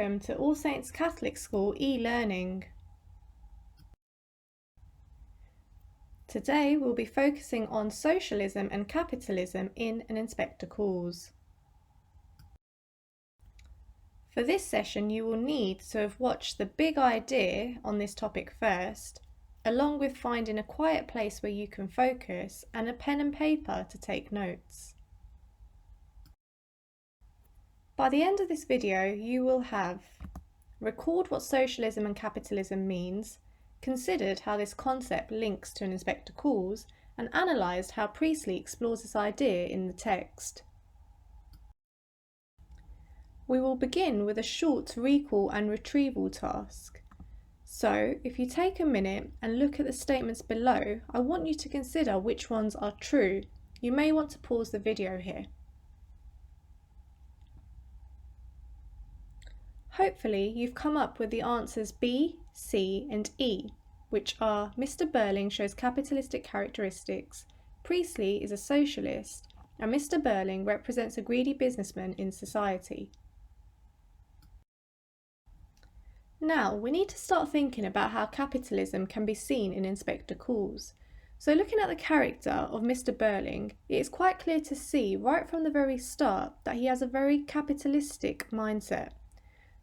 welcome to All Saints Catholic School e-learning. Today we'll be focusing on socialism and capitalism in an inspector calls. For this session you will need to have watched the big idea on this topic first, along with finding a quiet place where you can focus and a pen and paper to take notes. By the end of this video, you will have recalled what socialism and capitalism means, considered how this concept links to an inspector calls, and analysed how Priestley explores this idea in the text. We will begin with a short recall and retrieval task. So, if you take a minute and look at the statements below, I want you to consider which ones are true. You may want to pause the video here. Hopefully you've come up with the answers B, C and E, which are Mr. Burling shows capitalistic characteristics, Priestley is a socialist, and Mr. Burling represents a greedy businessman in society. Now we need to start thinking about how capitalism can be seen in inspector calls. So looking at the character of Mr. Burling, it is quite clear to see right from the very start that he has a very capitalistic mindset.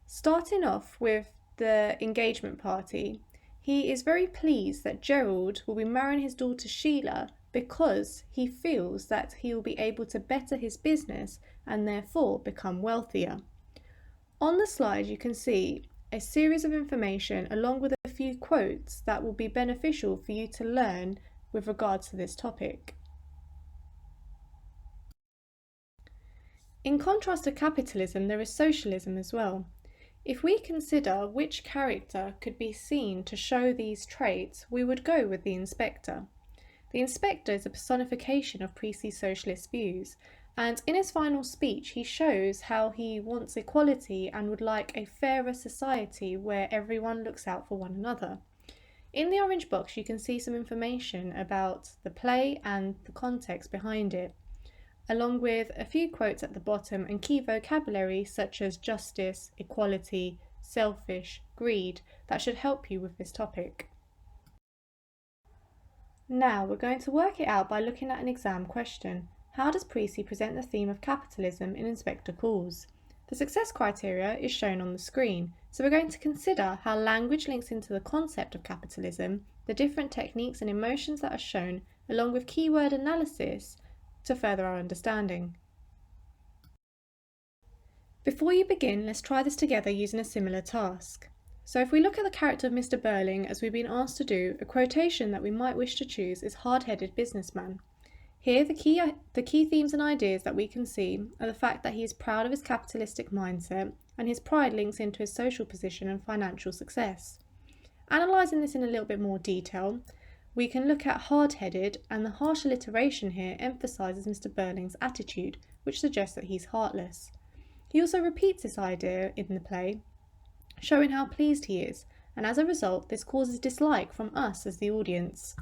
Starting off with the engagement party, he is very pleased that Gerald will be marrying his daughter Sheila because he feels that he will be able to better his business and therefore become wealthier. On the slide you can see a series of information along with a few quotes that will be beneficial for you to learn with regards to this topic. In contrast to capitalism, there is socialism as well. If we consider which character could be seen to show these traits, we would go with the inspector. The inspector is a personification of Priestley's socialist views, and in his final speech he shows how he wants equality and would like a fairer society where everyone looks out for one another. In the orange box you can see some information about the play and the context behind it, along with a few quotes at the bottom and key vocabulary such as justice, equality, selfish, greed that should help you with this topic. Now we're going to work it out by looking at an exam question. How does Priestley present the theme of capitalism in inspector calls? The success criteria is shown on the screen, so we're going to consider how language links into the concept of capitalism, the different techniques and emotions that are shown, along with keyword analysis to further our understanding. Before you begin, let's try this together using a similar task. So if we look at the character of Mr. Burling, as we've been asked to do, a quotation that we might wish to choose is hard-headed businessman. Here the key themes and ideas that we can see are the fact that he is proud of his capitalistic mindset and his pride links into his social position and financial success. Analysing this in a little bit more detail, we can look at hard-headed, and the harsh alliteration here emphasises Mr. Burling's attitude, which suggests that he's heartless. He also repeats this idea in the play, showing how pleased he is, and as a result this causes dislike from us as the audience.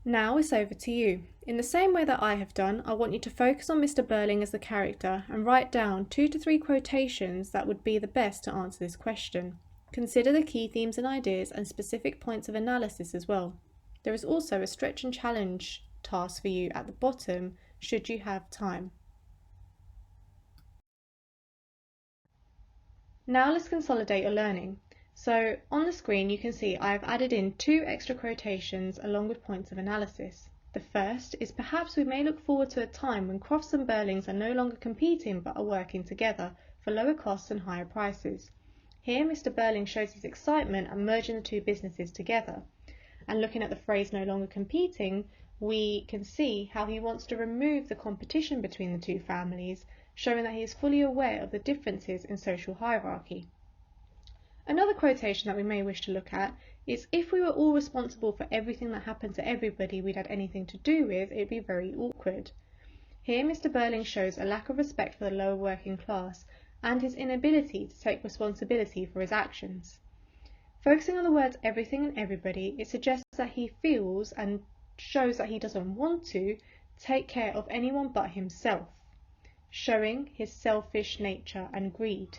Now it's over to you. In the same way that I have done, I want you to focus on Mr. Burling as the character and write down 2 to 3 quotations that would be the best to answer this question. Consider the key themes and ideas and specific points of analysis as well. There is also a stretch and challenge task for you at the bottom should you have time. Now let's consolidate your learning. So on the screen you can see I have added in 2 extra quotations along with points of analysis. The first is perhaps we may look forward to a time when Crofts and Burlings are no longer competing but are working together for lower costs and higher prices. Here Mr. Burling shows his excitement at merging the 2 businesses together. And looking at the phrase no longer competing, we can see how he wants to remove the competition between the 2 families, showing that he is fully aware of the differences in social hierarchy. Another quotation that we may wish to look at is if we were all responsible for everything that happened to everybody we'd had anything to do with, it'd be very awkward. Here Mr. Burling shows a lack of respect for the lower working class and his inability to take responsibility for his actions. Focusing on the words everything and everybody, it suggests that he feels and shows that he doesn't want to take care of anyone but himself. showing his selfish nature and greed.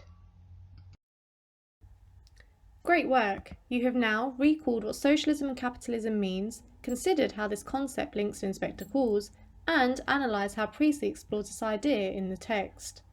Great work! You have now recalled what socialism and capitalism means, considered how this concept links to Inspector Calls, and analysed how Priestley explored this idea in the text.